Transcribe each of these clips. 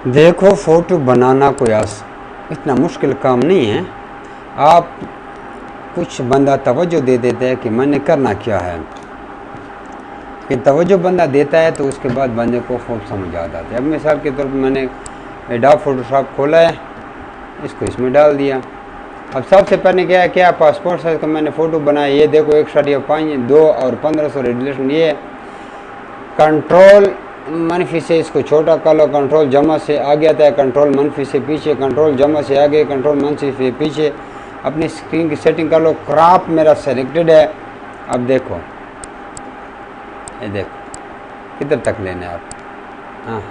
देखो, फ़ोटो बनाना कोई इतना मुश्किल काम नहीं है। आप कुछ बंदा तवज्जो दे देता है कि मैंने करना क्या है, कि तवज्जो बंदा देता है तो उसके बाद बंदे को खूब समझ आ जाता है। अब मिसाल के तौर पर मैंने एडोब फ़ोटोशॉप खोला है, इसको इसमें डाल दिया। अब सबसे पहले क्या है, क्या पासपोर्ट साइज़ का मैंने फ़ोटो बनाया। ये देखो 1.5, 2 और 1500 रेजुलेशन। ये कंट्रोल मनफी से इसको छोटा कर लो, कंट्रोल जमा से आगे आता है, कंट्रोल मनफी से पीछे, कंट्रोल जमा से आगे, कंट्रोल मनफी से पीछे। अपनी स्क्रीन की सेटिंग कर लो। क्रॉप मेरा सेलेक्टेड है। अब देखो, ये देखो किधर तक लेना है आप। हाँ,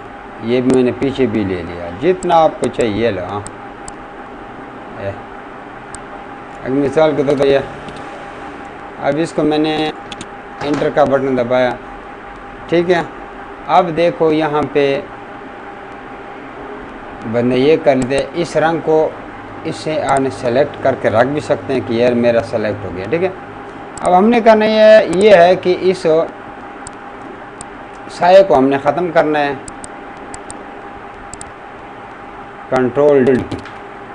ये भी मैंने पीछे भी ले लिया, जितना आपको चाहिए लो। हाँ, अगर मिसाल के तौर पर ये अब इसको मैंने इंटर का बटन दबाया, ठीक है। अब देखो यहाँ पे बंदे ये कर लेते हैं, इस रंग को इससे आने सेलेक्ट करके रख भी सकते हैं कि यार मेरा सेलेक्ट हो गया, ठीक है। अब हमने करना ये है कि इस साये को हमने ख़त्म करना है। कंट्रोल डी,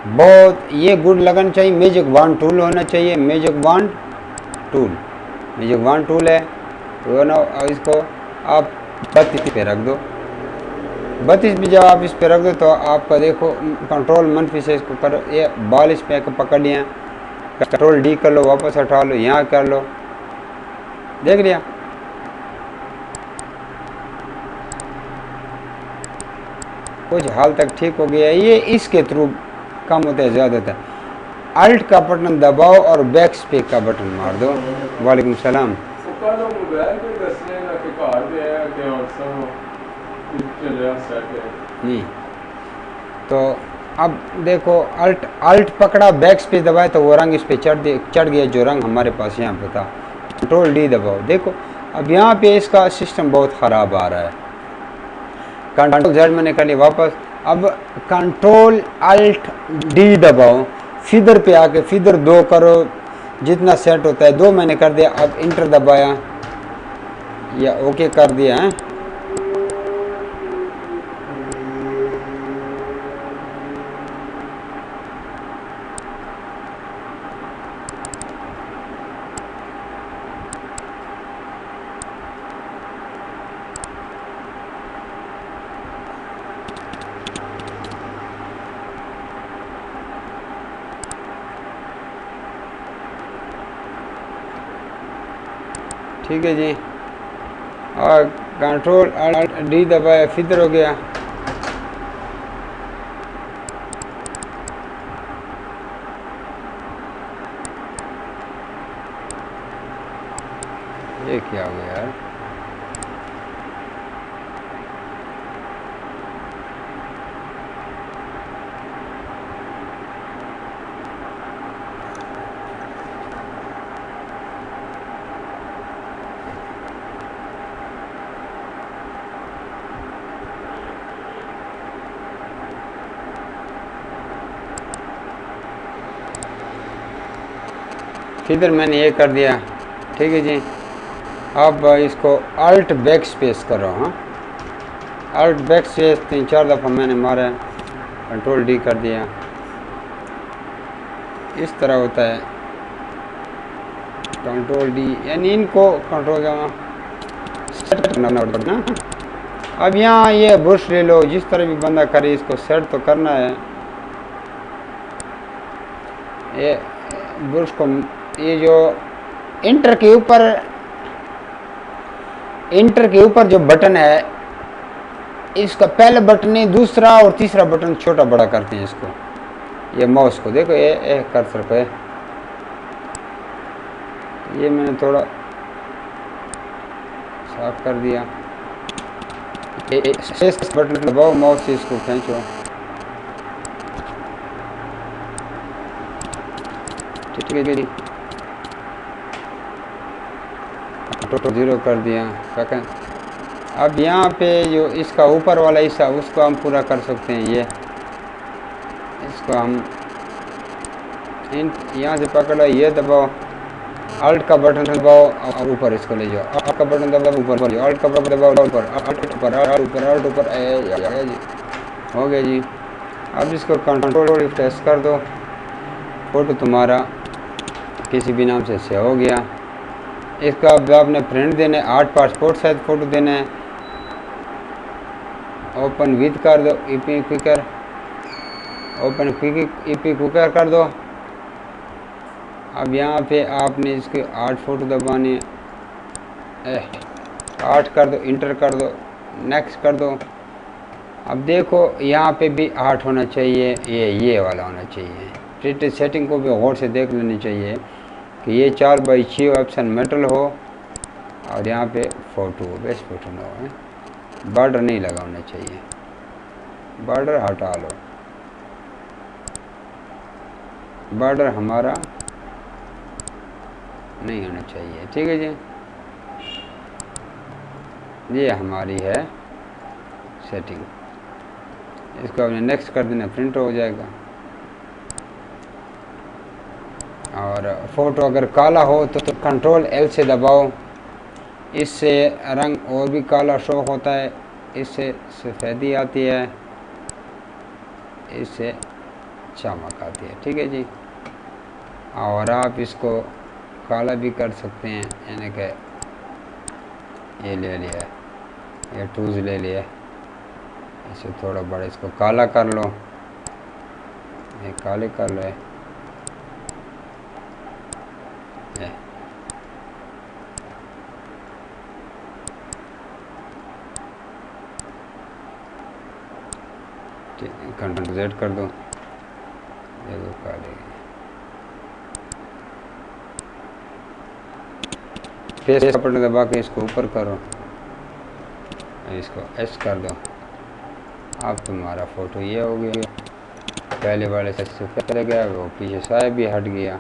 बहुत ये गुड लगना चाहिए। मैजिक वॉन्ड टूल होना चाहिए। मैजिक वॉन्ड टूल है वो ना। इसको आप 32 पे रख दो। 32 भी जब आप इस पे रख दो तो आपका देखो कंट्रोल मनफी से इसको करो, ये बॉल इस पे पकड़ लिया, कंट्रोल डी कर लो, वापस हटा लो, यहाँ कर लो, देख लिया। कुछ हाल तक ठीक हो गया। ये इसके थ्रू कम होता है, ज़्यादा होता है। अल्ट का बटन दबाओ और बैक स्पेस का बटन मार दो। वालेकुम सलाम। नहीं तो अब देखो, अल्ट पकड़ा, बैक स्पेस दबाए तो वो रंग इस पे चढ़ गया, जो रंग हमारे पास यहाँ पे था। कंट्रोल डी दबाओ, देखो अब यहाँ पे इसका सिस्टम बहुत ख़राब आ रहा है। कंट्रोल जेड मैंने कर लिया वापस। अब कंट्रोल अल्ट डी दबाओ, फिदर पे आके फिदर 2 करो, जितना सेट होता है 2 मैंने कर दिया। अब इंटर दबाया या ओके कर दिया है। ठीक है जी, और कंट्रोल अल्ट डी दबाया, फिदर हो गया। ये क्या हो गया यार। फिर मैंने ये कर दिया, ठीक है जी। अब इसको अल्ट बैक स्पेस करो। हाँ, अल्ट बैक स्पेस 3-4 दफ़ा मैंने मारा, कंट्रोल डी कर दिया। इस तरह होता है, कंट्रोल डी, यानी इनको कंट्रोल सेट करना पड़ता है ना। अब यहाँ ये ब्रश ले लो, जिस तरह भी बंदा करे इसको सेट तो करना है। ये ब्रश को, ये जो इंटर के ऊपर जो बटन है, इसका पहला बटन नहीं, दूसरा और तीसरा बटन छोटा बड़ा करते हैं इसको। ये माउस को देखो, ये कर्सर पे, ये मैंने थोड़ा साफ कर दिया। स्पेस बटन दबाओ, माउस से इसको खींचो, ठीक है जी। टोटल 0 कर दिया, सेकंड। अब यहाँ पे जो इसका ऊपर वाला हिस्सा, उसको हम पूरा कर सकते हैं। ये इसको हम यहाँ से पकड़ो, ये दबाओ, अल्ट का बटन दबाओ और ऊपर इसको ले जाओ, अल्ट का बटन दबाओ ऊपर, अल्ट का बटन दबाओ ऊपर, अल्ट ऊपर, अल्ट ऊपर, अल्ट ऊपर, हो गया जी। अब इसको कंट्रोल रिफ्रेश कर दो, फ़ोटो तुम्हारा किसी भी नाम से सेव हो गया। इसका अब आपने प्रिंट देना है, 8 पासपोर्ट साइज फ़ोटो देना है। ओपन विद कर दो, ईपी क्विकर, ओपन क्विक ईपी क्विकर कर दो। अब यहाँ पे आपने इसके 8 फ़ोटो दबाने, 8 कर दो, इंटर कर दो, नेक्स्ट कर दो। अब देखो यहाँ पे भी 8 होना चाहिए, ये वाला होना चाहिए। प्रिंट सेटिंग को भी गौर से देख लेनी चाहिए कि ये 4x6 ऑप्शन मेटल हो और यहाँ पे फ़ोटो बेस्ट फ़ोटो ना हो। बॉर्डर नहीं लगा होना चाहिए, बॉर्डर हटा लो, बॉर्डर हमारा नहीं होना चाहिए। ठीक है जी, ये हमारी है सेटिंग। इसको आपने नेक्स्ट कर देना, प्रिंट हो जाएगा। और फ़ोटो अगर काला हो तो कंट्रोल एल से दबाओ, इससे रंग और भी काला शो होता है, इससे सफ़ेदी आती है, इससे चमक आती है। ठीक है जी, और आप इसको काला भी कर सकते हैं, यानी कि ये ले लिया, ये टूल्स ले लिया, इसे थोड़ा बड़ा इसको काला कर लो, ये काले कर लो, कंट्रोल Z कर दो, ये दो काले। फेस का बटन दबा के इसको ऊपर करो, इसको S कर दो। अब तुम्हारा फ़ोटो ये हो गया, पहले वाले से चले गया, वो पीछे साया भी हट गया।